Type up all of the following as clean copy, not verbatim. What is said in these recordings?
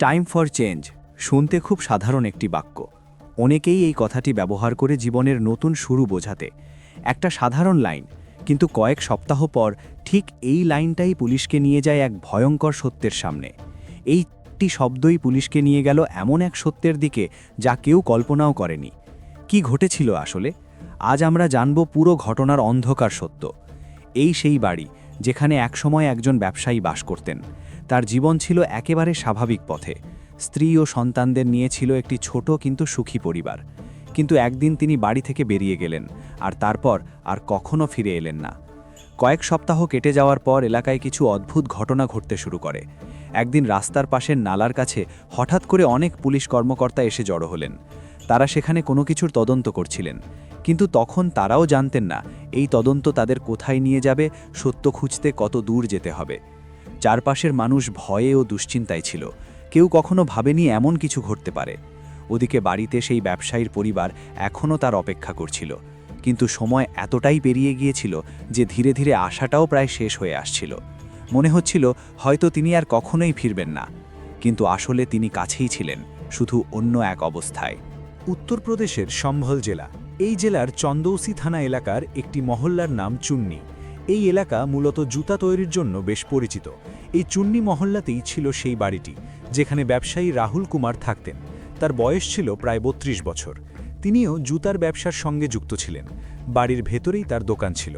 Time for change শুনতে খুব সাধারণ একটি বাক্য। অনেকেই এই কথাটি ব্যবহার করে জীবনের নতুন শুরু বোঝাতে। একটা সাধারণ লাইন, কিন্তু কয়েক সপ্তাহ পর ঠিক এই লাইনটাই পুলিশকে নিয়ে যায় এক ভয়ঙ্কর সত্যের সামনে। এইটি শব্দই পুলিশকে নিয়ে গেল এমন এক সত্যের দিকে যা কেউ কল্পনাও করেনি। কি ঘটেছিল আসলে? আজ আমরা জানব পুরো ঘটনার অন্ধকার সত্য। এই সেই বাড়ি যেখানে একসময় একজন ব্যবসায়ী বাস করতেন। তার জীবন ছিল একেবারে স্বাভাবিক পথে। স্ত্রী ও সন্তানদের নিয়ে ছিল একটি ছোট কিন্তু সুখী পরিবার। কিন্তু একদিন তিনি বাড়ি থেকে বেরিয়ে গেলেন, আর তারপর আর কখনো ফিরে এলেন না। কয়েক সপ্তাহ কেটে যাওয়ার পর এলাকায় কিছু অদ্ভুত ঘটনা ঘটতে শুরু করে। একদিন রাস্তার পাশের নালার কাছে হঠাৎ করে অনেক পুলিশ কর্মকর্তা এসে জড়ো হলেন। তারা সেখানে কোনো কিছুর তদন্ত করছিলেন, কিন্তু তখন তারাও জানতেন না এই তদন্ত তাদের কোথায় নিয়ে যাবে, সত্য খুঁজতে কত দূর যেতে হবে। চারপাশের মানুষ ভয়ে ও দুশ্চিন্তায় ছিল। কেউ কখনো ভাবেনি এমন কিছু ঘটতে পারে। ওদিকে বাড়িতে সেই ব্যবসায়ীর পরিবার এখনও তার অপেক্ষা করছিল, কিন্তু সময় এতটাই পেরিয়ে গিয়েছিল যে ধীরে ধীরে আশাটাও প্রায় শেষ হয়ে আসছিল। মনে হচ্ছিল হয়তো তিনি আর কখনোই ফিরবেন না, কিন্তু আসলে তিনি কাছেই ছিলেন, শুধু অন্য এক অবস্থায়। উত্তরপ্রদেশের সম্ভল জেলা। এই জেলার চন্দৌসি থানা এলাকার একটি মহল্লার নাম চুন্নি। এই এলাকা মূলত জুতা তৈরির জন্য বেশ পরিচিত। এই চুন্নি মহল্লাতেই ছিল সেই বাড়িটি যেখানে ব্যবসায়ী রাহুল কুমার থাকতেন। তার বয়স ছিল প্রায় ৩২ বছর। তিনিও জুতার ব্যবসার সঙ্গে যুক্ত ছিলেন। বাড়ির ভেতরেই তার দোকান ছিল।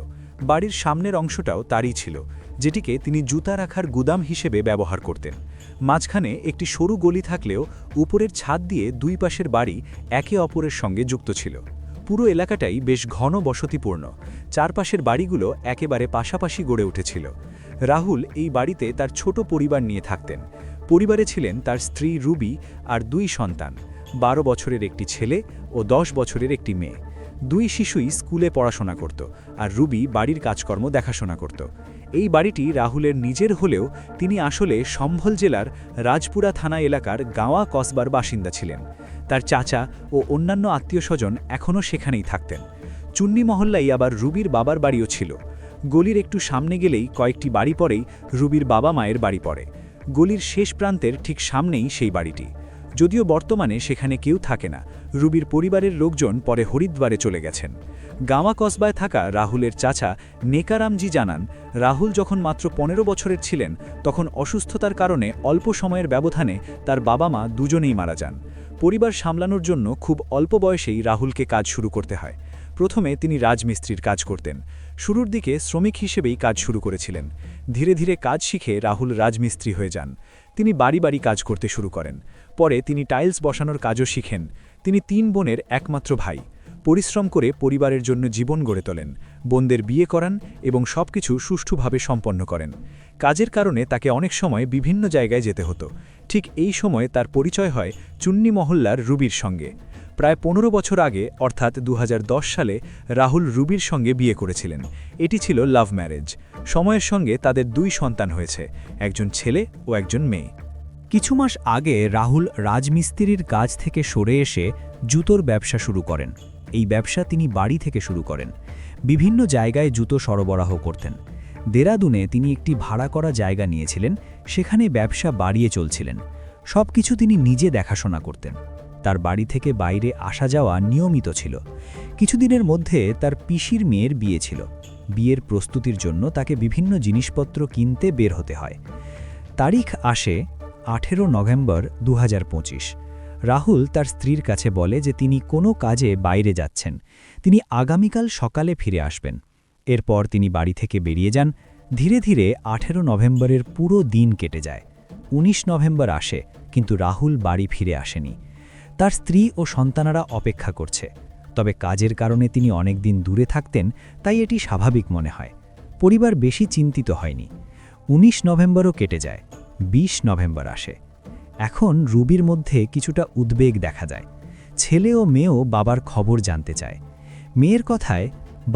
বাড়ির সামনের অংশটাও তারই ছিল, যেটিকে তিনি জুতা রাখার গুদাম হিসেবে ব্যবহার করতেন। মাঝখানে একটি সরু গলি থাকলেও উপরের ছাদ দিয়ে দুই পাশের বাড়ি একে অপরের সঙ্গে যুক্ত ছিল। পুরো এলাকাটাই বেশ ঘন বসতিপূর্ণ। চারপাশের বাড়িগুলো একেবারে পাশাপাশি গড়ে উঠেছিল। রাহুল এই বাড়িতে তার ছোট পরিবার নিয়ে থাকতেন। পরিবারে ছিলেন তার স্ত্রী রুবি আর দুই সন্তান, ১২ বছরের একটি ছেলে ও ১০ বছরের একটি মেয়ে। দুই শিশুই স্কুলে পড়াশোনা করত, আর রুবি বাড়ির কাজকর্ম দেখাশোনা করত। এই বাড়িটি রাহুলের নিজের হলেও তিনি আসলে সম্ভল জেলার রাজপুরা থানা এলাকার গাঁওয়া কসবার বাসিন্দা ছিলেন। তার চাচা ও অন্যান্য আত্মীয়স্বজন এখনও সেখানেই থাকতেন। চুন্নি মহল্লাই আবার রুবির বাবার বাড়িও ছিল। গলির একটু সামনে গেলেই কয়েকটি বাড়ি পরেই রুবির বাবা মায়ের বাড়ি পড়ে। গলির শেষ প্রান্তের ঠিক সামনেই সেই বাড়িটি। যদিও বর্তমানে সেখানে কেউ থাকে না। রুবির পরিবারের লোকজন পরে হরিদ্বারে চলে গেছেন। গাঁওয়া কসবায় থাকা রাহুলের চাচা নেকারামজি জানান, রাহুল যখন মাত্র ১৫ বছরের ছিলেন তখন অসুস্থতার কারণে অল্প সময়ের ব্যবধানে তার বাবা মা দুজনেই মারা যান। পরিবার সামলানোর জন্য খুব অল্প বয়সেই রাহুলকে কাজ শুরু করতে হয়। প্রথমে তিনি রাজমিস্ত্রির কাজ করতেন। শুরুর দিকে শ্রমিক হিসেবেই কাজ শুরু করেছিলেন। ধীরে ধীরে কাজ শিখে রাহুল রাজমিস্ত্রি হয়ে যান। তিনি বাড়ি বাড়ি কাজ করতে শুরু করেন। পরে তিনি টাইলস বসানোর কাজও শিখেন। তিনি ৩ বোনের একমাত্র ভাই। পরিশ্রম করে পরিবারের জন্য জীবন গড়ে তোলেন, বোনদের বিয়ে করান এবং সবকিছু সুষ্ঠুভাবে সম্পন্ন করেন। কাজের কারণে তাকে অনেক সময় বিভিন্ন জায়গায় যেতে হতো। ঠিক এই সময় তার পরিচয় হয় চুন্নি মহল্লার রুবির সঙ্গে। প্রায় ১৫ বছর আগে অর্থাৎ ২০১০ সালে রাহুল রুবির সঙ্গে বিয়ে করেছিলেন। এটি ছিল লাভ ম্যারেজ। সময়ের সঙ্গে তাদের ২ সন্তান হয়েছে, একজন ছেলে ও একজন মেয়ে। কিছু মাস আগে রাহুল রাজমিস্ত্রির কাজ থেকে সরে এসে জুতোর ব্যবসা শুরু করেন। এই ব্যবসা তিনি বাড়ি থেকে শুরু করেন। বিভিন্ন জায়গায় জুতো সরবরাহ করতেন। দেরাদুনে তিনি একটি ভাড়া করা জায়গা নিয়েছিলেন, সেখানে ব্যবসা বাড়িয়ে চলছিলেন। সব কিছু তিনি নিজে দেখাশোনা করতেন। তার বাড়ি থেকে বাইরে আসা যাওয়া নিয়মিত ছিল। কিছুদিনের মধ্যে তার পিসির মেয়ের বিয়ে ছিল। বিয়ের প্রস্তুতির জন্য তাকে বিভিন্ন জিনিসপত্র কিনতে বের হতে হয়। তারিখ আসে ১৮ নভেম্বর ২০২৫। রাহুল তার স্ত্রীর কাছে বলে যে তিনি কোনো কাজে বাইরে যাচ্ছেন, তিনি আগামীকাল সকালে ফিরে আসবেন। এরপর তিনি বাড়ি থেকে বেরিয়ে যান। ধীরে ধীরে ১৮ নভেম্বরের পুরো দিন কেটে যায়। ১৯ নভেম্বর আসে, কিন্তু রাহুল বাড়ি ফিরে আসেনি। তার স্ত্রী ও সন্তানারা অপেক্ষা করছে, তবে কাজের কারণে তিনি অনেক দিন দূরে থাকতেন, তাই এটি স্বাভাবিক মনে হয়। পরিবার বেশি চিন্তিত হয়নি। ১৯ নভেম্বরও কেটে যায়। ২০ নভেম্বর আসে। এখন রুবির মধ্যে কিছুটা উদ্বেগ দেখা যায়। ছেলে ও মেয়েও বাবার খবর জানতে চায়। মেয়ের কথায়,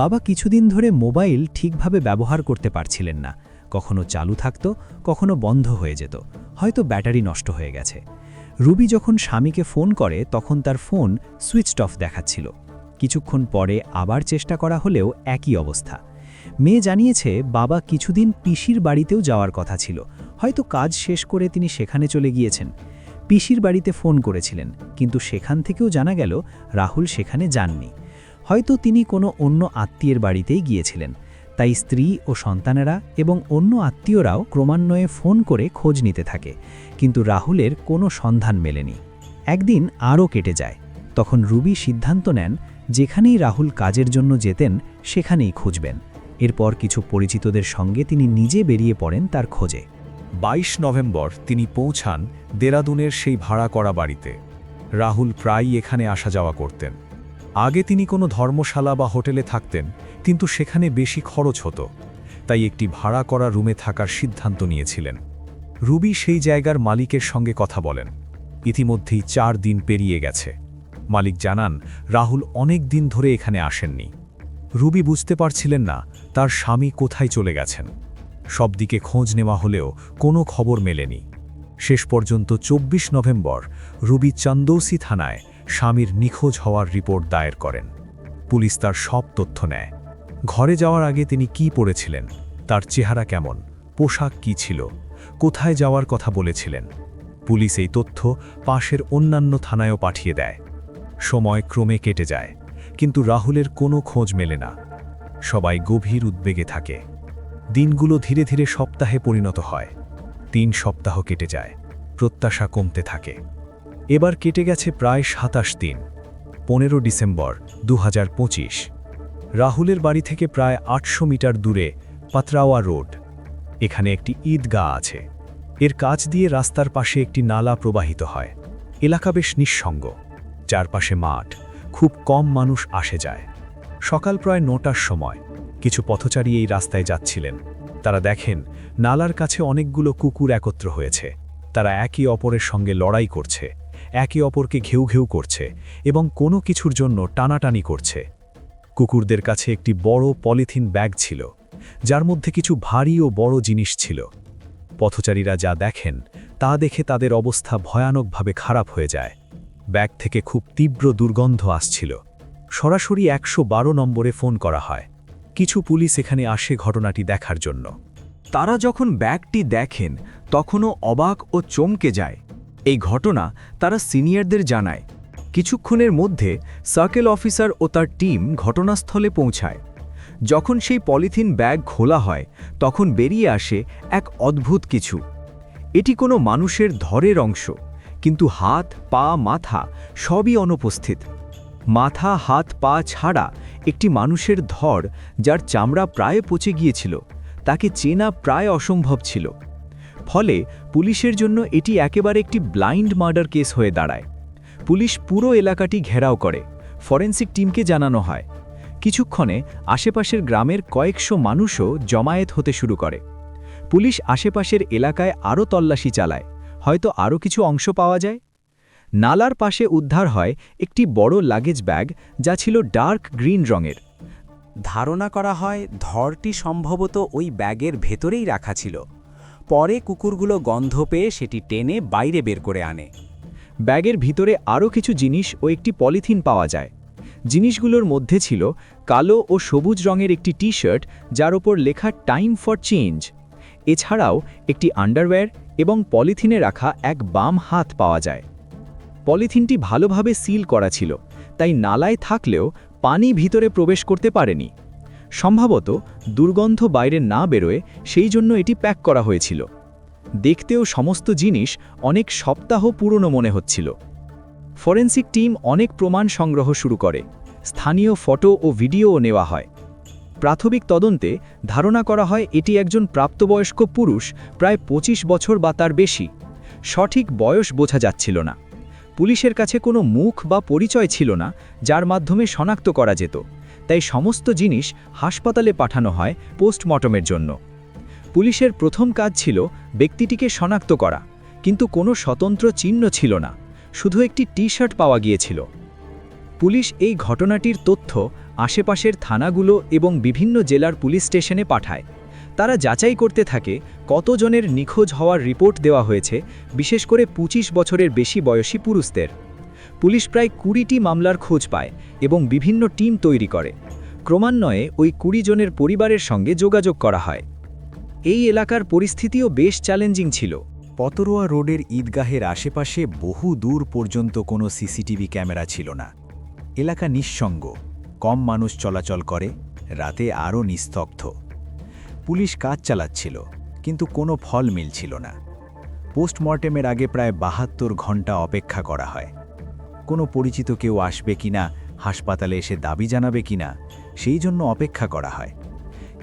বাবা কিছুদিন ধরে মোবাইল ঠিকভাবে ব্যবহার করতে পারছিলেন না। কখনো চালু থাকত, কখনো বন্ধ হয়ে যেত, হয়তো ব্যাটারি নষ্ট হয়ে গেছে। রুবি যখন স্বামীকে ফোন করে তখন তার ফোন সুইচড অফ দেখাচ্ছিল। কিছুক্ষণ পরে আবার চেষ্টা করা হলেও একই অবস্থা। মেয়ে জানিয়েছে বাবা কিছুদিন পিসির বাড়িতেও যাওয়ার কথা ছিল, হয়তো কাজ শেষ করে তিনি সেখানে চলে গিয়েছেন। পিসির বাড়িতে ফোন করেছিলেন, কিন্তু সেখান থেকেও জানা গেল রাহুল সেখানে যাননি। হয়তো তিনি কোনো অন্য আত্মীয়ের বাড়িতেই গিয়েছিলেন। তাই স্ত্রী ও সন্তানেরা এবং অন্য আত্মীয়রাও ক্রমান্বয়ে ফোন করে খোঁজ নিতে থাকে, কিন্তু রাহুলের কোনো সন্ধান মেলেনি। একদিন আরও কেটে যায়। তখন রুবি সিদ্ধান্ত নেন যেখানেই রাহুল কাজের জন্য যেতেন সেখানেই খুঁজবেন। এরপর কিছু পরিচিতদের সঙ্গে তিনি নিজে বেরিয়ে পড়েন তার খোঁজে। 22 নভেম্বর তিনি পৌঁছান দেরাদুনের সেই ভাড়া করা বাড়িতে। রাহুল প্রায়ই এখানে আসা যাওয়া করতেন। আগে তিনি কোনো ধর্মশালা বা হোটেলে থাকতেন, কিন্তু সেখানে বেশি খরচ হতো, তাই একটি ভাড়া করা রুমে থাকার সিদ্ধান্ত নিয়েছিলেন। রুবি সেই জায়গার মালিকের সঙ্গে কথা বলেন। ইতিমধ্যেই 4 দিন পেরিয়ে গেছে। মালিক জানান রাহুল অনেক দিন ধরে এখানে আসেননি। রুবি বুঝতে পারছিলেন না তার স্বামী কোথায় চলে গেছেন। সব দিকে খোঁজ নেওয়া হলেও কোনো খবর মেলেনি। শেষ পর্যন্ত 24 নভেম্বর রুবি চন্দৌসি থানায় স্বামীর নিখোঁজ হওয়ার রিপোর্ট দায়ের করেন। পুলিশ তার সব তথ্য নেয়। ঘরে যাওয়ার আগে তিনি কি পরেছিলেন, তার চেহারা কেমন, পোশাক কি ছিল, কোথায় যাওয়ার কথা বলেছিলেন। পুলিশ এই তথ্য পাশের অন্যান্য থানায়ও পাঠিয়ে দেয়। সময় ক্রমে কেটে যায়, কিন্তু রাহুলের কোনো খোঁজ মেলে না। সবাই গভীর উদ্বেগে থাকে। দিনগুলো ধীরে ধীরে সপ্তাহে পরিণত হয়। 3 সপ্তাহ কেটে যায়, প্রত্যাশা কমতে থাকে। এবার কেটে গেছে প্রায় 27 দিন। 15 ডিসেম্বর 2025। রাহুলের বাড়ি থেকে প্রায় 800 মিটার দূরে পাতরাওয়া রোড। এখানে একটি ঈদগাহ আছে। এর কাছ দিয়ে রাস্তার পাশে একটি নালা প্রবাহিত হয়। এলাকা বেশ নিঃসঙ্গ, চারপাশে মাঠ, খুব কম মানুষ আসে যায়। সকাল প্রায় 9টার সময় কিছু পথচারী এই রাস্তায় যাচ্ছিলেন। তারা দেখেন নালার কাছে অনেকগুলো কুকুর একত্র হয়েছে। তারা একে অপরের সঙ্গে লড়াই করছে, একে অপরকে ঘেউ ঘেউ করছে এবং কোনো কিছুর জন্য টানাটানি করছে। কুকুরদের কাছে একটি বড় পলিথিন ব্যাগ ছিল, যার মধ্যে কিছু ভারী ও বড় জিনিস ছিল। পথচারীরা যা দেখেন তা দেখে তাদের অবস্থা ভয়ানকভাবে খারাপ হয়ে যায়। ব্যাগ থেকে খুব তীব্র দুর্গন্ধ আসছিল। সরাসরি 112 নম্বরে ফোন করা হয়। কিছু পুলিশ এখানে আসে ঘটনাটি দেখার জন্য। তারা যখন ব্যাগটি দেখেন তখনও অবাক ও চমকে যায়। এই ঘটনা তারা সিনিয়রদের জানায়। কিছুক্ষণের মধ্যে সার্কেল অফিসার ও তার টিম ঘটনাস্থলে পৌঁছায়। যখন সেই পলিথিন ব্যাগ খোলা হয় তখন বেরিয়ে আসে এক অদ্ভুত কিছু। এটি কোনো মানুষের ধরের অংশ, কিন্তু হাত, পা, মাথা সবই অনুপস্থিত। মাথা, হাত, পা ছাড়া একটি মানুষের ধর, যার চামড়া প্রায় পচে গিয়েছিল, তাকে চেনা প্রায় অসম্ভব ছিল। ফলে পুলিশের জন্য এটি একেবারে একটি ব্লাইন্ড মার্ডার কেস হয়ে দাঁড়ায়। পুলিশ পুরো এলাকাটি ঘেরাও করে। ফরেনসিক টিমকে জানানো হয়। কিছুক্ষণে আশেপাশের গ্রামের কয়েকশো মানুষও জমায়েত হতে শুরু করে। পুলিশ আশেপাশের এলাকায় আরও তল্লাশি চালায়, হয়তো আরও কিছু অংশ পাওয়া যায়। নালার পাশে উদ্ধার হয় একটি বড় লাগেজ ব্যাগ, যা ছিল ডার্ক গ্রিন রঙের। ধারণা করা হয় ধরটি সম্ভবত ওই ব্যাগের ভেতরেই রাখা ছিল। পরে কুকুরগুলো গন্ধ পেয়ে সেটি টেনে বাইরে বের করে আনে। ব্যাগের ভিতরে আরও কিছু জিনিস ও একটি পলিথিন পাওয়া যায়। জিনিসগুলোর মধ্যে ছিল কালো ও সবুজ রঙের একটি টি-শার্ট, যার ওপর লেখা টাইম ফর চেঞ্জ। এছাড়াও একটি আন্ডারওয়্যার এবং পলিথিনে রাখা এক বাম হাত পাওয়া যায়। পলিথিনটি ভালোভাবে সিল করা ছিল, তাই নালায় থাকলেও পানি ভিতরে প্রবেশ করতে পারেনি। সম্ভবত দুর্গন্ধ বাইরে না বেরোয় সেই জন্য এটি প্যাক করা হয়েছিল। দেখতেও সমস্ত জিনিস অনেক সপ্তাহ পুরনো মনে হচ্ছিল। ফরেনসিক টিম অনেক প্রমাণ সংগ্রহ শুরু করে। স্থানীয় ফটো ও ভিডিওও নেওয়া হয়। প্রাথমিক তদন্তে ধারণা করা হয় এটি একজন প্রাপ্তবয়স্ক পুরুষ, প্রায় 25 বছর বা তার বেশি। সঠিক বয়স বোঝা যাচ্ছিল না। পুলিশের কাছে কোনো মুখ বা পরিচয় ছিল না যার মাধ্যমে শনাক্ত করা যেত, তাই সমস্ত জিনিস হাসপাতালে পাঠানো হয় পোস্টমর্টমের জন্য। পুলিশের প্রথম কাজ ছিল ব্যক্তিটিকে শনাক্ত করা, কিন্তু কোনো স্বতন্ত্র চিহ্ন ছিল না, শুধু একটি টি-শার্ট পাওয়া গিয়েছিল। পুলিশ এই ঘটনাটির তথ্য আশেপাশের থানাগুলো এবং বিভিন্ন জেলার পুলিশ স্টেশনে পাঠায়। তারা যাচাই করতে থাকে কতজনের নিখোঁজ হওয়ার রিপোর্ট দেওয়া হয়েছে, বিশেষ করে 25 বছরের বেশি বয়সী পুরুষদের। পুলিশ প্রায় 20টি মামলার খোঁজ পায় এবং বিভিন্ন টিম তৈরি করে। ক্রমান্বয়ে ওই 20 জনের পরিবারের সঙ্গে যোগাযোগ করা হয়। এই এলাকার পরিস্থিতিও বেশ চ্যালেঞ্জিং ছিল। পতরোয়া রোডের ঈদগাহের আশেপাশে বহু দূর পর্যন্ত কোনো সিসিটিভি ক্যামেরা ছিল না। এলাকা নিঃসঙ্গ, কম মানুষ চলাচল করে, রাতে আরও নিস্তব্ধ। পুলিশ কাজ চালাচ্ছিল, কিন্তু কোনো ফল মিলছিল না। পোস্টমর্টেমের আগে প্রায় ৭২ ঘন্টা অপেক্ষা করা হয়। কোনো পরিচিত কেউ আসবে কিনা, হাসপাতালে এসে দাবি জানাবে কিনা, সেই জন্য অপেক্ষা করা হয়।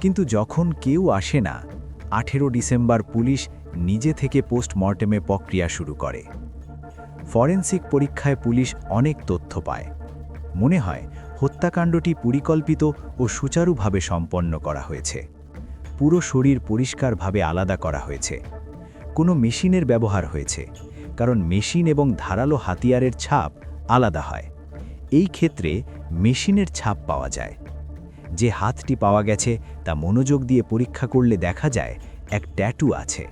কিন্তু যখন কেউ আসে না, 18 ডিসেম্বর পুলিশ নিজে থেকে পোস্টমর্টেমে প্রক্রিয়া শুরু করে। ফরেনসিক পরীক্ষায় পুলিশ অনেক তথ্য পায়। মনে হয় হত্যাকাণ্ডটি পরিকল্পিত ও সুচারুভাবে সম্পন্ন করা হয়েছে। পুরো শরীর পরিষ্কারভাবে আলাদা করা হয়েছে। কোনো মেশিনের ব্যবহার হয়েছে, কারণ মেশিন এবং ধারালো হাতিয়ারের ছাপ আলাদা হয়। এই ক্ষেত্রে মেশিনের ছাপ পাওয়া যায়। যে হাতটি পাওয়া গেছে তা মনোযোগ দিয়ে পরীক্ষা করলে দেখা যায় এক ট্যাটু আছে।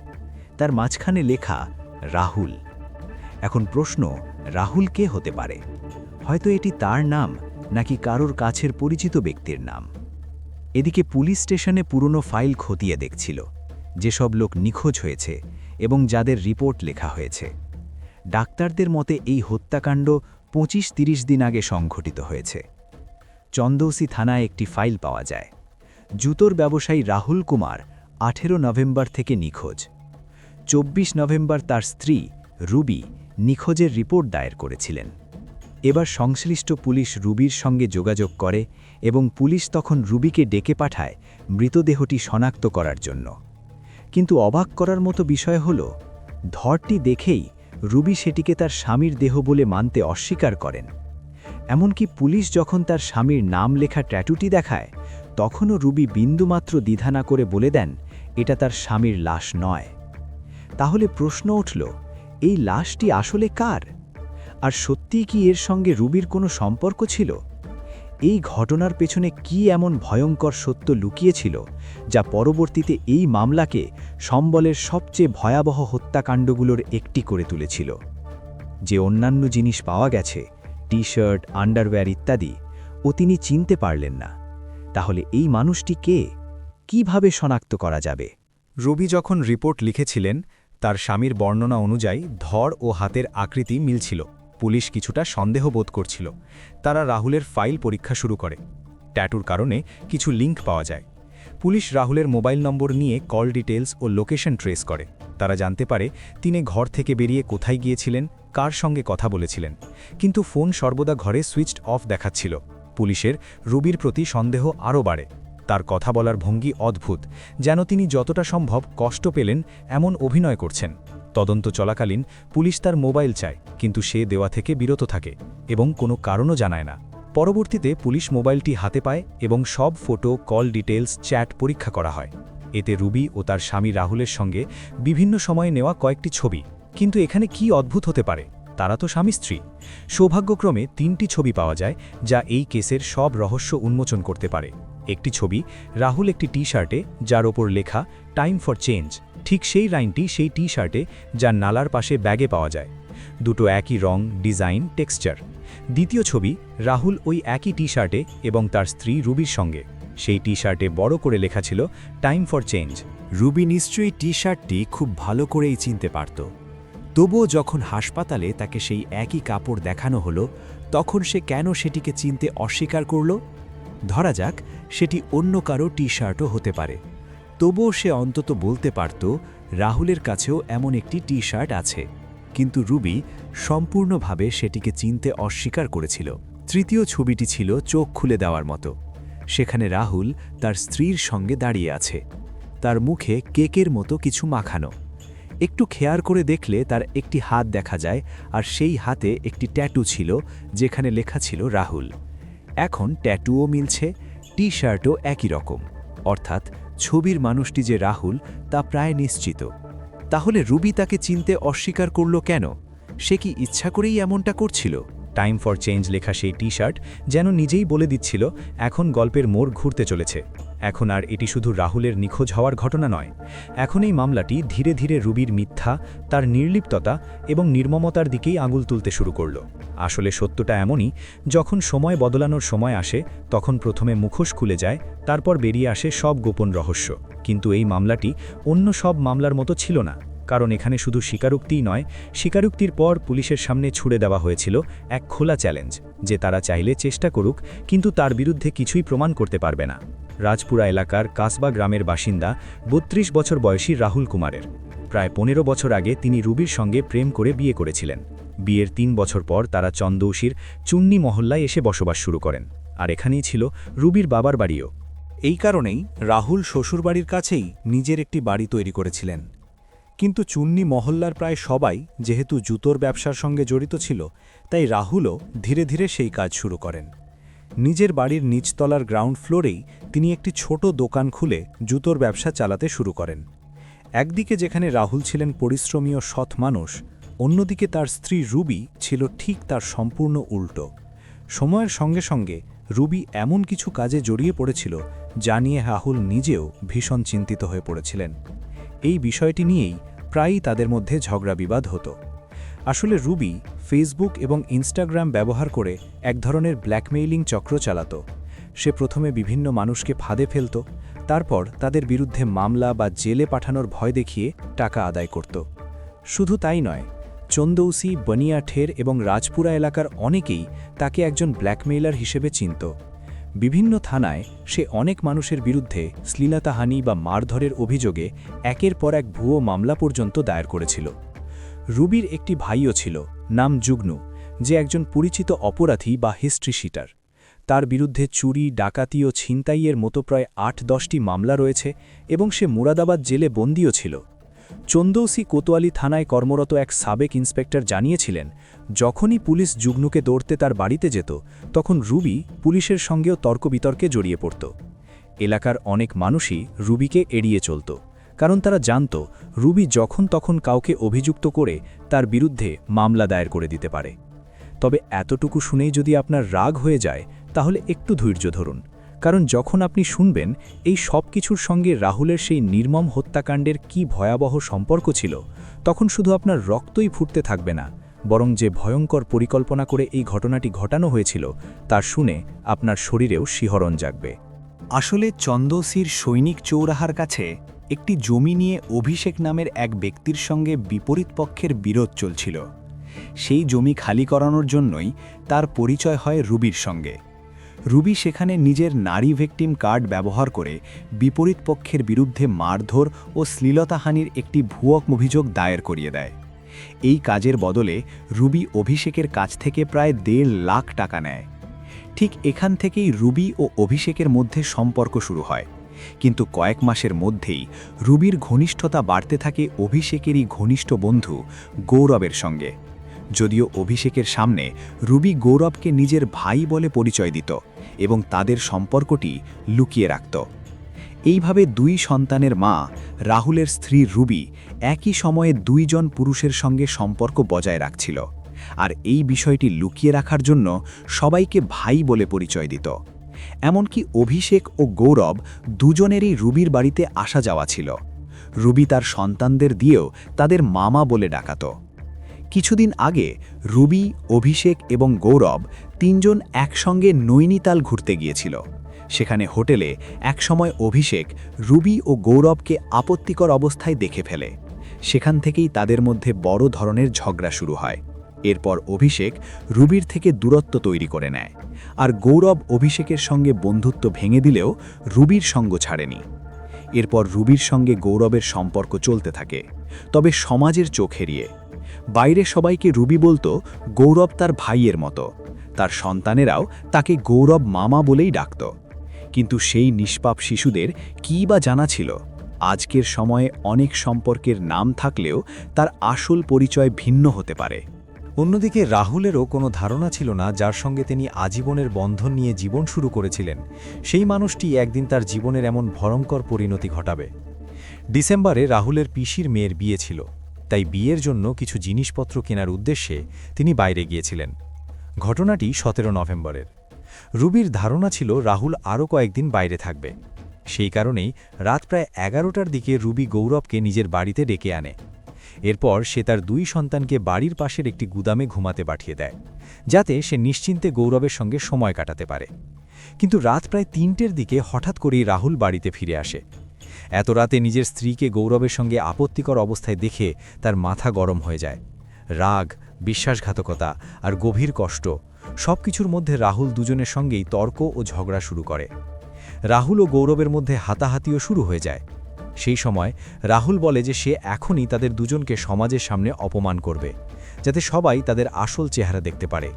তার মাঝখানে লেখা রাহুল। এখন প্রশ্ন, রাহুল কে হতে পারে? হয়তো এটি তার নাম, নাকি কারোর কাছের পরিচিত ব্যক্তির নাম। এদিকে পুলিশ স্টেশনে পুরনো ফাইল খতিয়ে দেখছিল, যেসব লোক নিখোঁজ হয়েছে এবং যাদের রিপোর্ট লেখা হয়েছে। ডাক্তারদের মতে এই হত্যাকাণ্ড 25-30 দিন আগে সংঘটিত হয়েছে। চন্দৌসি থানায় একটি ফাইল পাওয়া যায়। জুতোর ব্যবসায়ী রাহুল কুমার 18 নভেম্বর থেকে নিখোঁজ। 24 নভেম্বর তার স্ত্রী রুবি নিখোঁজের রিপোর্ট দায়ের করেছিলেন। এবার সংশ্লিষ্ট পুলিশ রুবির সঙ্গে যোগাযোগ করে এবং পুলিশ তখন রুবিকে ডেকে পাঠায় মৃতদেহটি শনাক্ত করার জন্য। কিন্তু অবাক করার মতো বিষয় হল, ধরটি দেখেই রুবি সেটিকে তার স্বামীর দেহ বলে মানতে অস্বীকার করেন। এমনকি পুলিশ যখন তার স্বামীর নাম লেখা ট্যাটুটি দেখায়, তখনও রুবি বিন্দুমাত্র দ্বিধা না করে বলে দেন এটা তার স্বামীর লাশ নয়। তাহলে প্রশ্ন উঠল, এই লাশটি আসলে কার? আর সত্যিই কি এর সঙ্গে রুবির কোনো সম্পর্ক ছিল? এই ঘটনার পেছনে কি এমন ভয়ঙ্কর সত্য লুকিয়েছিল, যা পরবর্তীতে এই মামলাকে সম্বলের সবচেয়ে ভয়াবহ হত্যাকাণ্ডগুলোর একটি করে তুলেছিল? যে অন্যান্য জিনিস পাওয়া গেছে, টি-শার্ট, আন্ডারওয়্যার ইত্যাদি, ও তিনি চিনতে পারলেন না। তাহলে এই মানুষটি কে? কিভাবে শনাক্ত করা যাবে? রবি যখন রিপোর্ট লিখেছিলেন, তার স্বামীর বর্ণনা অনুযায়ী ধর ও হাতের আকৃতি মিলছিল। পুলিশ কিছুটা সন্দেহ বোধ করছিল। তারা রাহুলের ফাইল পরীক্ষা শুরু করে। ট্যাটুর কারণে কিছু লিঙ্ক পাওয়া যায়। পুলিশ রাহুলের মোবাইল নম্বর নিয়ে কল ডিটেলস ও লোকেশন ট্রেস করে। তারা জানতে পারে তিনি ঘর থেকে বেরিয়ে কোথায় গিয়েছিলেন, কার সঙ্গে কথা বলেছিলেন। কিন্তু ফোন সর্বদা ঘরে সুইচড অফ দেখাচ্ছিল। পুলিশের রুবির প্রতি সন্দেহ আরও বাড়ে। তার কথা বলার ভঙ্গি অদ্ভুত, যেন তিনি যতটা সম্ভব কষ্ট পেলেন এমন অভিনয় করছেন। তদন্ত চলাকালীন পুলিশ তার মোবাইল চায়, কিন্তু সে দেওয়া থেকে বিরত থাকে এবং কোনো কারণও জানায় না। পরবর্তীতে পুলিশ মোবাইলটি হাতে পায় এবং সব ফটো, কল ডিটেলস, চ্যাট পরীক্ষা করা হয়। এতে রুবি ও তার স্বামী রাহুলের সঙ্গে বিভিন্ন সময়ে নেওয়া কয়েকটি ছবি। কিন্তু এখানে কি অদ্ভুত হতে পারে? তারা তো স্বামী স্ত্রী। সৌভাগ্যক্রমে 3টি ছবি পাওয়া যায়, যা এই কেসের সব রহস্য উন্মোচন করতে পারে। একটি ছবি, রাহুল একটি টি-শার্টে, যার ওপর লেখা টাইম ফর চেঞ্জ, ঠিক সেই লাইনটি সেই টি-শার্টে, যা নালার পাশে ব্যাগে পাওয়া যায়। দুটো একই রং, ডিজাইন, টেক্সচার। দ্বিতীয় ছবি, রাহুল ওই একই টি-শার্টে এবং তার স্ত্রী রুবির সঙ্গে। সেই টি-শার্টে বড় করে লেখা ছিল টাইম ফর চেঞ্জ। রুবি নিশ্চয়ই টি-শার্টটি খুব ভালো করেই চিনতে পারত। তবুও যখন হাসপাতালে তাকে সেই একই কাপড় দেখানো হলো, তখন সে কেন সেটিকে চিনতে অস্বীকার করল? ধরা যাক সেটি অন্য কারো টি-শার্টও হতে পারে। তবুও সে অন্তত বলতে পারত রাহুলের কাছেও এমন একটি টি-শার্ট আছে। কিন্তু রুবি সম্পূর্ণভাবে সেটিকে চিনতে অস্বীকার করেছিল। তৃতীয় ছবিটি ছিল চোখ খুলে দেওয়ার মতো। সেখানে রাহুল তার স্ত্রীর সঙ্গে দাঁড়িয়ে আছে। তার মুখে কেকের মতো কিছু মাখানো। একটু খেয়াল করে দেখলে তার একটি হাত দেখা যায়, আর সেই হাতে একটি ট্যাটু ছিল, যেখানে লেখা ছিল রাহুল। এখন ট্যাটুও মিলছে, টি-শার্টও একই রকম। অর্থাৎ ছবির মানুষটি যে রাহুল, তা প্রায় নিশ্চিত। তাহলে রুবি তাকে চিনতে অস্বীকার করল কেন? সে কি ইচ্ছা করেই এমনটা করছিল? টাইম ফর চেঞ্জ লেখা সেই টি-শার্ট যেন নিজেই বলে দিচ্ছিল, এখন গল্পের মোড় ঘুরতে চলেছে। এখন আর এটি শুধু রাহুলের নিখোঁজ হওয়ার ঘটনা নয়। এখন এই মামলাটি ধীরে ধীরে রুবির মিথ্যা, তার নির্লিপ্ততা এবং নির্মমতার দিকেই আঙুল তুলতে শুরু করল। আসলে সত্যটা এমনই, যখন সময় বদলানোর সময় আসে, তখন প্রথমে মুখোশ খুলে যায়, তারপর বেরিয়ে আসে সব গোপন রহস্য। কিন্তু এই মামলাটি অন্য সব মামলার মতো ছিল না। কারণ এখানে শুধু স্বীকারোক্তিই নয়, স্বীকারোক্তির পর পুলিশের সামনে ছুড়ে দেওয়া হয়েছিল এক খোলা চ্যালেঞ্জ, যে তারা চাইলে চেষ্টা করুক, কিন্তু তার বিরুদ্ধে কিছুই প্রমাণ করতে পারবে না। রাজপুরা এলাকার কাসবা গ্রামের বাসিন্দা ৩২ বছর বয়সী রাহুল কুমারের। প্রায় ১৫ বছর আগে তিনি রুবির সঙ্গে প্রেম করে বিয়ে করেছিলেন। বিয়ের ৩ বছর পর তারা চন্দৌসির চুন্নি মহল্লায় এসে বসবাস শুরু করেন, আর এখানেই ছিল রুবির বাবার বাড়িও। এই কারণেই রাহুল শ্বশুরবাড়ির কাছেই নিজের একটি বাড়ি তৈরি করেছিলেন। কিন্তু চুন্নি মহল্লার প্রায় সবাই যেহেতু জুতোর ব্যবসার সঙ্গে জড়িত ছিল, তাই রাহুলও ধীরে ধীরে সেই কাজ শুরু করেন। নিজের বাড়ির নিচতলার গ্রাউন্ড ফ্লোরেই তিনি একটি ছোট দোকান খুলে জুতোর ব্যবসা চালাতে শুরু করেন। একদিকে যেখানে রাহুল ছিলেন পরিশ্রমী ও সৎ মানুষ, অন্যদিকে তার স্ত্রী রুবি ছিল ঠিক তার সম্পূর্ণ উল্টো। সময়ের সঙ্গে সঙ্গে রুবি এমন কিছু কাজে জড়িয়ে পড়েছিল যা নিয়ে রাহুল নিজেও ভীষণ চিন্তিত হয়ে পড়েছিলেন। এই বিষয়টি নিয়েই প্রায়ই তাদের মধ্যে ঝগড়া বিবাদ হতো। আসলে রুবি ফেসবুক এবং ইনস্টাগ্রাম ব্যবহার করে এক ধরনের ব্ল্যাকমেইলিং চক্র চালাত। সে প্রথমে বিভিন্ন মানুষকে ফাঁদে ফেলত, তারপর তাদের বিরুদ্ধে মামলা বা জেলে পাঠানোর ভয় দেখিয়ে টাকা আদায় করত। শুধু তাই নয়, চন্দৌসি, বনিয়াঠের এবং রাজপুরা এলাকার অনেকেই তাকে একজন ব্ল্যাকমেইলার হিসেবে চিনত। বিভিন্ন থানায় সে অনেক মানুষের বিরুদ্ধে শ্লীলতাহানি বা মারধরের অভিযোগে একের পর এক ভুয়ো মামলা পর্যন্ত দায়ের করেছিল। রুবির একটি ভাইও ছিল, নাম যুগ্নু, যে একজন পরিচিত অপরাধী বা হিস্ট্রি শিটার। তার বিরুদ্ধে চুরি, ডাকাতি ও ছিনতাইয়ের মতো প্রায় ৮-১০টি মামলা রয়েছে এবং সে মুরাদাবাদ জেলে বন্দীও ছিল। চন্দৌসি কোতোয়ালি থানায় কর্মরত এক সাবেক ইন্সপেক্টর জানিয়েছিলেন, যখনই পুলিশ যুগ্নুকে দৌড়তে তার বাড়িতে যেত, তখন রুবি পুলিশের সঙ্গেও তর্কবিতর্কে জড়িয়ে পড়ত। এলাকার অনেক মানুষই রুবিকে এড়িয়ে চলত, কারণ তারা জানত রুবি যখন তখন কাউকে অভিযুক্ত করে তার বিরুদ্ধে মামলা দায়ের করে দিতে পারে। তবে এতটুকু শুনেই যদি আপনার রাগ হয়ে যায়, তাহলে একটু ধৈর্য ধরুন, কারণ যখন আপনি শুনবেন এই সব কিছুর সঙ্গে রাহুলের সেই নির্মম হত্যাকাণ্ডের কি ভয়াবহ সম্পর্ক ছিল, তখন শুধু আপনার রক্তই ফুটতে থাকবে না, বরং যে ভয়ঙ্কর পরিকল্পনা করে এই ঘটনাটি ঘটানো হয়েছিল তা শুনে আপনার শরীরেও শিহরণ জাগবে। আসলে চন্দৌসির সৈনিক চৌরাহার কাছে একটি জমি নিয়ে অভিষেক নামের এক ব্যক্তির সঙ্গে বিপরীত পক্ষের বিরোধ চলছিল। সেই জমি খালি করানোর জন্যই তার পরিচয় হয় রুবির সঙ্গে। রুবি সেখানে নিজের নারী ভিকটিম কার্ড ব্যবহার করে বিপরীত পক্ষের বিরুদ্ধে মারধর ও শ্লীলতাহানির একটি ভুয়ো অভিযোগ দায়ের করিয়ে দেয়। এই কাজের বদলে রুবি অভিষেকের কাছ থেকে প্রায় ১.৫ লাখ টাকা নেয়। ঠিক এখান থেকেই রুবি ও অভিষেকের মধ্যে সম্পর্ক শুরু হয়, কিন্তু কয়েক মাসের মধ্যেই রুবির ঘনিষ্ঠতা বাড়তে থাকে অভিষেকেরই ঘনিষ্ঠ বন্ধু গৌরবের সঙ্গে। যদিও অভিষেকের সামনে রুবি গৌরবকে নিজের ভাই বলে পরিচয় দিত এবং তাদের সম্পর্কটি লুকিয়ে রাখত। এইভাবে ২ সন্তানের মা রাহুলের স্ত্রী রুবি একই সময়ে ২ জন পুরুষের সঙ্গে সম্পর্ক বজায় রাখছিল, আর এই বিষয়টি লুকিয়ে রাখার জন্য সবাইকে ভাই বলে পরিচয় দিত। এমনকি অভিষেক ও গৌরব দুজনেরই রুবির বাড়িতে আসা যাওয়া ছিল। রুবি তার সন্তানদের দিয়েও তাদের মামা বলে ডাকাত। কিছুদিন আগে রুবি, অভিষেক এবং গৌরব ৩ জন একসঙ্গে নৈনিতাল ঘুরতে গিয়েছিল। সেখানে হোটেলে একসময় অভিষেক রুবি ও গৌরবকে আপত্তিকর অবস্থায় দেখে ফেলে। সেখান থেকেই তাদের মধ্যে বড় ধরনের ঝগড়া শুরু হয়। এরপর অভিষেক রুবির থেকে দূরত্ব তৈরি করে নেয়, আর গৌরব অভিষেকের সঙ্গে বন্ধুত্ব ভেঙে দিলেও রুবির সঙ্গ ছাড়েনি। এরপর রুবির সঙ্গে গৌরবের সম্পর্ক চলতে থাকে, তবে সমাজের চোখ এড়িয়ে। বাইরে সবাইকে রুবি বলতো গৌরব তার ভাইয়ের মতো, তার সন্তানেরাও তাকে গৌরব মামা বলেই ডাকত। কিন্তু সেই নিষ্পাপ শিশুদের কী বা জানা ছিল, আজকের সময়ে অনেক সম্পর্কের নাম থাকলেও তার আসল পরিচয় ভিন্ন হতে পারে। অন্যদিকে রাহুলেরও কোনো ধারণা ছিল না যার সঙ্গে তিনি আজীবনের বন্ধন নিয়ে জীবন শুরু করেছিলেন, সেই মানুষটি একদিন তার জীবনের এমন ভয়ঙ্কর পরিণতি ঘটাবে। ডিসেম্বরে রাহুলের পিসির মেয়ের বিয়ে ছিল, তাই বিয়ের জন্য কিছু জিনিসপত্র কেনার উদ্দেশ্যে তিনি বাইরে গিয়েছিলেন। ঘটনাটি ১৭ নভেম্বরের। রুবির ধারণা ছিল রাহুল আরও কয়েকদিন বাইরে থাকবে। সেই কারণেই রাত প্রায় ১১টার দিকে রুবি গৌরবকে নিজের বাড়িতে ডেকে আনে। এরপর সে তার ২ সন্তানকে বাড়ির পাশের একটি গুদামে ঘুমাতে পাঠিয়ে দেয়, যাতে সে নিশ্চিন্তে গৌরবের সঙ্গে সময় কাটাতে পারে। কিন্তু রাত প্রায় ৩টের দিকে হঠাৎ করেই রাহুল বাড়িতে ফিরে আসে। এত রাতে নিজের স্ত্রীকে গৌরবের সঙ্গে আপত্তিকর অবস্থায় দেখে তার মাথা গরম হয়ে যায়। রাগ, বিশ্বাসঘাতকতা আর গভীর কষ্ট সব কিছুর মধ্যে রাহুল দুজনের সঙ্গেই তর্ক ও ঝগড়া শুরু করে। রাহুল ও গৌরবের মধ্যে হাতাহাতিও শুরু হয়ে যায়। সেই সময় রাহুল বলে যে সে এখনই তাদের দুজনকে সমাজের সামনে অপমান করবে, যাতে সবাই তাদের আসল চেহারা দেখতে পারে।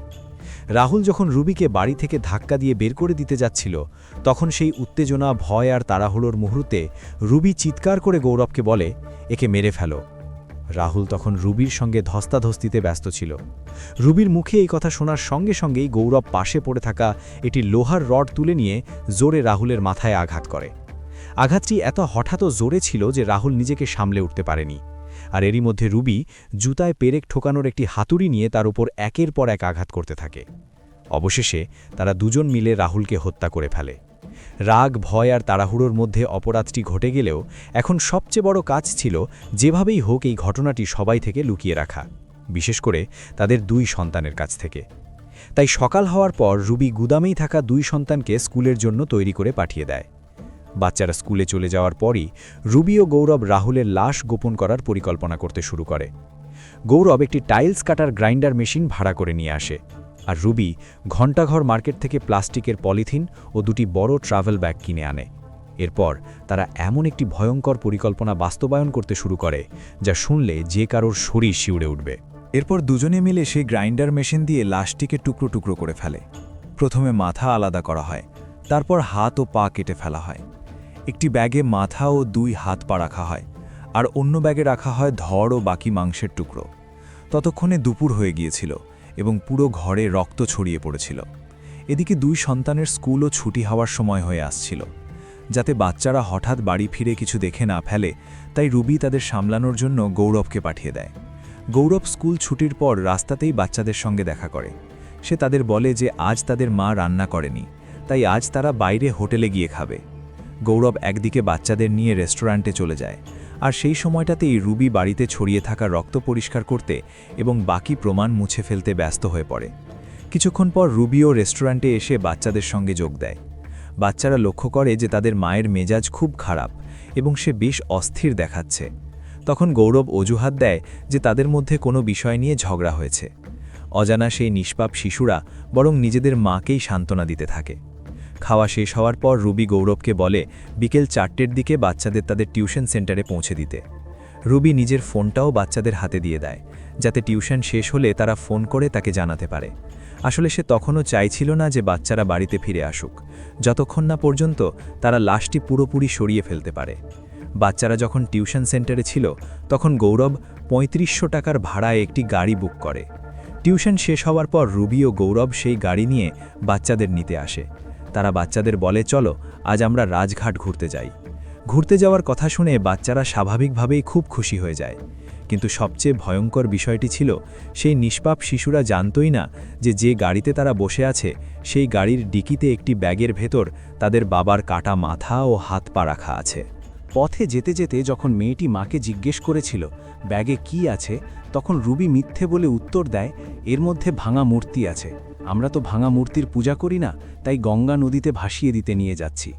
রাহুল যখন রুবিকে বাড়ি থেকে ধাক্কা দিয়ে বের করে দিতে যাচ্ছিল, তখন সেই উত্তেজনা, ভয় আর তাড়াহুড়োর মুহূর্তে রুবি চিৎকার করে গৌরবকে বলে, একে মেরে ফেলো। রাহুল তখন রুবির সঙ্গে ধস্তাধস্তিতে ব্যস্ত ছিল। রুবির মুখে এই কথা শোনার সঙ্গে সঙ্গেই গৌরব পাশে পড়ে থাকা একটি লোহার রড তুলে নিয়ে জোরে রাহুলের মাথায় আঘাত করে। আঘাতটি এত হঠাৎ ও জোরে ছিল যে রাহুল নিজেকে সামলে উঠতে পারেনি। আর এরই মধ্যে রুবি জুতায় পেরেক ঠোকানোর একটি হাতুড়ি নিয়ে তার উপর একের পর এক আঘাত করতে থাকে। অবশেষে তারা দুজন মিলে রাহুলকে হত্যা করে ফেলে। রাগ, ভয় আর তাড়াহুড়োর মধ্যে অপরাধটি ঘটে গেলেও এখন সবচেয়ে বড় কাজ ছিল যেভাবেই হোক এই ঘটনাটি সবাই থেকে লুকিয়ে রাখা, বিশেষ করে তাদের 2 সন্তানের কাছ থেকে। তাই সকাল হওয়ার পর রুবি গুদামেই থাকা 2 সন্তানকে স্কুলের জন্য তৈরি করে পাঠিয়ে দেয়। বাচ্চারা স্কুলে চলে যাওয়ার পরই রুবি ও গৌরব রাহুলের লাশ গোপন করার পরিকল্পনা করতে শুরু করে। গৌরব একটি টাইলস কাটার গ্রাইন্ডার মেশিন ভাড়া করে নিয়ে আসে, আর রুবি ঘণ্টাঘর মার্কেট থেকে প্লাস্টিকের পলিথিন ও 2টি বড় ট্রাভেল ব্যাগ কিনে আনে। এরপর তারা এমন একটি ভয়ঙ্কর পরিকল্পনা বাস্তবায়ন করতে শুরু করে যা শুনলে যে কারোর শরীর শিউরে উঠবে। এরপর দুজনে মিলে সেই গ্রাইন্ডার মেশিন দিয়ে লাশটিকে টুকরো টুকরো করে ফেলে। প্রথমে মাথা আলাদা করা হয়, তারপর হাত ও পা কেটে ফেলা হয়। একটি ব্যাগে মাথা ও 2 হাত পা রাখা হয়, আর অন্য ব্যাগে রাখা হয় ধড় ও বাকি মাংসের টুকরো। ততক্ষণে দুপুর হয়ে গিয়েছিল এবং পুরো ঘরে রক্ত ছড়িয়ে পড়েছিল। এদিকে 2 সন্তানের স্কুলও ছুটি হওয়ার সময় হয়ে আসছিল। যাতে বাচ্চারা হঠাৎ বাড়ি ফিরে কিছু দেখে না ফেলে, তাই রুবি তাদের সামলানোর জন্য গৌরবকে পাঠিয়ে দেয়। গৌরব স্কুল ছুটির পর রাস্তাতেই বাচ্চাদের সঙ্গে দেখা করে। সে তাদের বলে যে আজ তাদের মা রান্না করেনি, তাই আজ তারা বাইরে হোটেলে গিয়ে খাবে। গৌরব একদিকে বাচ্চাদের নিয়ে রেস্টুরেন্টে চলে যায়, আর সেই সময়টাতেই রুবি বাড়িতে ছড়িয়ে থাকা রক্ত পরিষ্কার করতে এবং বাকি প্রমাণ মুছে ফেলতে ব্যস্ত হয়ে পড়ে। কিছুক্ষণ পর রুবিও রেস্টুরেন্টে এসে বাচ্চাদের সঙ্গে যোগ দেয়। বাচ্চারা লক্ষ্য করে যে তাদের মায়ের মেজাজ খুব খারাপ এবং সে বেশ অস্থির দেখাচ্ছে। তখন গৌরব অজুহাত দেয় যে তাদের মধ্যে কোনো বিষয় নিয়ে ঝগড়া হয়েছে। অজানা সেই নিষ্পাপ শিশুরা বরং নিজেদের মাকেই সান্ত্বনা দিতে থাকে। খাওয়া শেষ হওয়ার পর রুবি গৌরবকে বলে বিকেল 4টের দিকে বাচ্চাদের তাদের টিউশন সেন্টারে পৌঁছে দিতে। রুবি নিজের ফোনটাও বাচ্চাদের হাতে দিয়ে দেয়, যাতে টিউশন শেষ হলে তারা ফোন করে তাকে জানাতে পারে। আসলে সে তখনও চাইছিল না যে বাচ্চারা বাড়িতে ফিরে আসুক, যতক্ষণ না পর্যন্ত তারা লাশটি পুরোপুরি সরিয়ে ফেলতে পারে। বাচ্চারা যখন টিউশন সেন্টারে ছিল, তখন গৌরব ৩৫০০ টাকার ভাড়ায় একটি গাড়ি বুক করে। টিউশন শেষ হওয়ার পর রুবি ও গৌরব সেই গাড়ি নিয়ে বাচ্চাদের নিতে আসে। তারা বাচ্চাদের বলে, চলো আজ আমরা রাজঘাট ঘুরতে যাই। ঘুরতে যাওয়ার কথা শুনে বাচ্চারা স্বাভাবিকভাবেই খুব খুশি হয়ে যায়। কিন্তু সবচেয়ে ভয়ঙ্কর বিষয়টি ছিল সেই নিষ্পাপ শিশুরা জানতই না যে গাড়িতে তারা বসে আছে সেই গাড়ির ডিকিতে একটি ব্যাগের ভেতর তাদের বাবার কাটা মাথা ও হাত পা রাখা আছে। পথে যেতে যেতে যখন মেয়েটি মাকে জিজ্ঞেস করেছিল ব্যাগে কি আছে, তখন রুবি মিথ্যে বলে উত্তর দেয়, এর মধ্যে ভাঙা মূর্তি আছে। আমরা তো ভাঙা মূর্তির পূজা করি না, তাই গঙ্গা নদীতে ভাসিয়ে দিতে নিয়ে যাচ্ছি।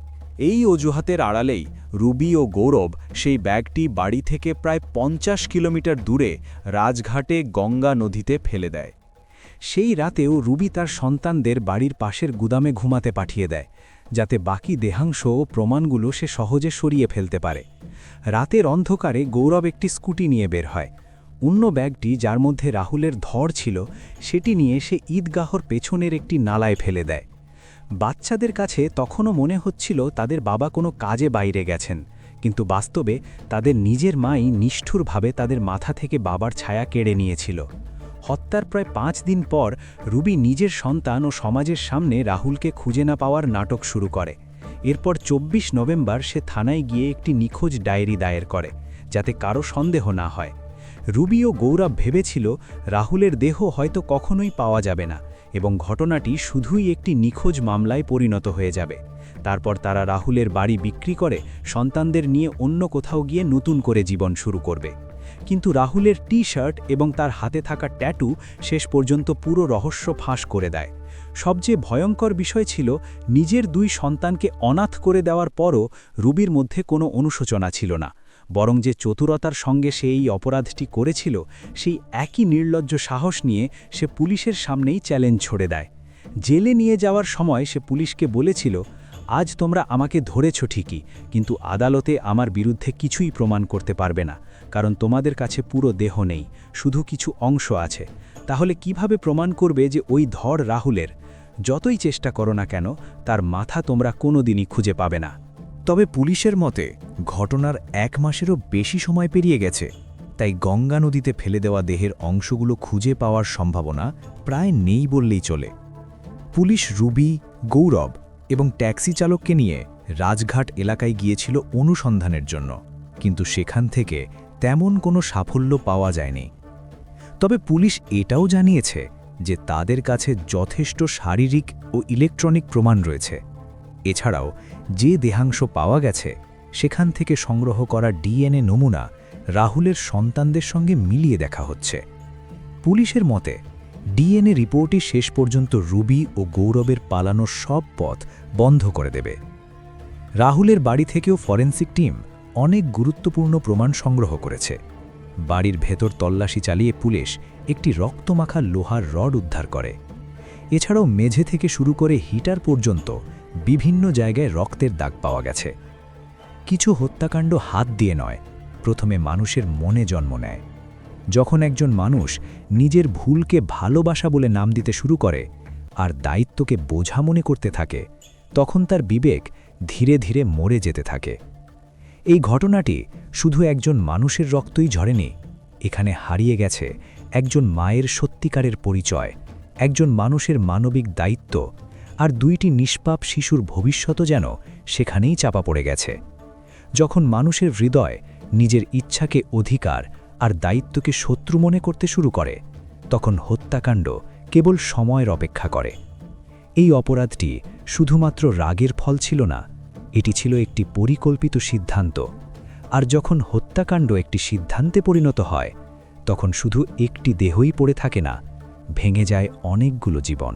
এই অজুহাতের আড়ালেই রুবি ও গৌরব সেই ব্যাগটি বাড়ি থেকে প্রায় 50 কিলোমিটার দূরে রাজঘাটে গঙ্গা নদীতে ফেলে দেয়। সেই রাতেও রুবি তার সন্তানদের বাড়ির পাশের গুদামে ঘুমাতে পাঠিয়ে দেয়, যাতে বাকি দেহাংশ ও প্রমাণগুলো সে সহজে সরিয়ে ফেলতে পারে। রাতের অন্ধকারে গৌরব একটি স্কুটি নিয়ে বের হয়। অন্য ব্যাগটি, যার মধ্যে রাহুলের ধড় ছিল, সেটি নিয়ে সে ঈদগাহর পেছনের একটি নালায় ফেলে দেয়। বাচ্চাদের কাছে তখনও মনে হচ্ছিল তাদের বাবা কোনো কাজে বাইরে গেছেন, কিন্তু বাস্তবে তাদের নিজের মাই নিষ্ঠুরভাবে তাদের মাথা থেকে বাবার ছায়া কেড়ে নিয়েছিল। হত্যার প্রায় 5 দিন পর রুবি নিজের সন্তান ও সমাজের সামনে রাহুলকে খুঁজে না পাওয়ার নাটক শুরু করে। এরপর 24 নভেম্বর সে থানায় গিয়ে একটি নিখোঁজ ডায়েরি দায়ের করে, যাতে কারো সন্দেহ না হয়। রুবি ও গৌরব ভেবেছিল রাহুলের দেহ হয়তো কখনোই পাওয়া যাবে না এবং ঘটনাটি শুধুই একটি নিখোঁজ মামলায় পরিণত হয়ে যাবে। তারপর তারা রাহুলের বাড়ি বিক্রি করে সন্তানদের নিয়ে অন্য কোথাও গিয়ে নতুন করে জীবন শুরু করবে। কিন্তু রাহুলের টি-শার্ট এবং তার হাতে থাকা ট্যাটু শেষ পর্যন্ত পুরো রহস্য ফাঁস করে দেয়। সবচেয়ে ভয়ঙ্কর বিষয় ছিল নিজের 2 সন্তানকে অনাথ করে দেওয়ার পরও রুবির মধ্যে কোনো অনুশোচনা ছিল না, বরং যে চতুরতার সঙ্গে সে এই অপরাধটি করেছিল সেই একই নির্লজ্জ সাহস নিয়ে সে পুলিশের সামনেই চ্যালেঞ্জ ছড়ে দেয়। জেলে নিয়ে যাওয়ার সময় সে পুলিশকে বলেছিল, আজ তোমরা আমাকে ধরেছ ঠিকই, কিন্তু আদালতে আমার বিরুদ্ধে কিছুই প্রমাণ করতে পারবে না, কারণ তোমাদের কাছে পুরো দেহ নেই, শুধু কিছু অংশ আছে। তাহলে কিভাবে প্রমাণ করবে যে ওই ধর রাহুলের? যতই চেষ্টা করো না কেন তার মাথা তোমরা কোনোদিনই খুঁজে পাবে না। তবে পুলিশের মতে ঘটনার 1 মাসেরও বেশি সময় পেরিয়ে গেছে, তাই গঙ্গা নদীতে ফেলে দেওয়া দেহের অংশগুলো খুঁজে পাওয়ার সম্ভাবনা প্রায় নেই বললেই চলে। পুলিশ রুবি, গৌরব এবং ট্যাক্সি চালককে নিয়ে রাজঘাট এলাকায় গিয়েছিল অনুসন্ধানের জন্য, কিন্তু সেখান থেকে তেমন কোনো সাফল্য পাওয়া যায়নি। তবে পুলিশ এটাও জানিয়েছে যে তাদের কাছে যথেষ্ট শারীরিক ও ইলেকট্রনিক প্রমাণ রয়েছে। এছাড়াও যে দেহাংশ পাওয়া গেছে সেখান থেকে সংগ্রহ করা ডিএনএ নমুনা রাহুলের সন্তানদের সঙ্গে মিলিয়ে দেখা হচ্ছে। পুলিশের মতে ডিএনএ রিপোর্টই শেষ পর্যন্ত রুবি ও গৌরবের পালানোর সব পথ বন্ধ করে দেবে। রাহুলের বাড়ি থেকেও ফরেনসিক টিম অনেক গুরুত্বপূর্ণ প্রমাণ সংগ্রহ করেছে। বাড়ির ভেতর তল্লাশি চালিয়ে পুলিশ একটি রক্তমাখা লোহার রড উদ্ধার করে। এছাড়াও মেঝে থেকে শুরু করে হিটার পর্যন্ত বিভিন্ন জায়গায় রক্তের দাগ পাওয়া গেছে। কিছু হত্যাকাণ্ড হাত দিয়ে নয়, প্রথমে মানুষের মনে জন্ম নেয়। যখন একজন মানুষ নিজের ভুলকে ভালোবাসা বলে নাম দিতে শুরু করে আর দায়িত্বকে বোঝা মনে করতে থাকে, তখন তার বিবেক ধীরে ধীরে মরে যেতে থাকে। এই ঘটনাটি শুধু একজন মানুষের রক্তই ঝরেনি, এখানে হারিয়ে গেছে একজন মায়ের সত্যিকারের পরিচয়, একজন মানুষের মানবিক দায়িত্ব, আর 2টি নিষ্পাপ শিশুর ভবিষ্যৎও যেন সেখানেই চাপা পড়ে গেছে। যখন মানুষের হৃদয় নিজের ইচ্ছাকে অধিকার আর দায়িত্বকে শত্রু মনে করতে শুরু করে, তখন হত্যাকাণ্ড কেবল সময়ের অপেক্ষা করে। এই অপরাধটি শুধুমাত্র রাগের ফল ছিল না, এটি ছিল একটি পরিকল্পিত সিদ্ধান্ত। আর যখন হত্যাকাণ্ড একটি সিদ্ধান্তে পরিণত হয়, তখন শুধু একটি দেহই পড়ে থাকে না, ভেঙে যায় অনেকগুলো জীবন।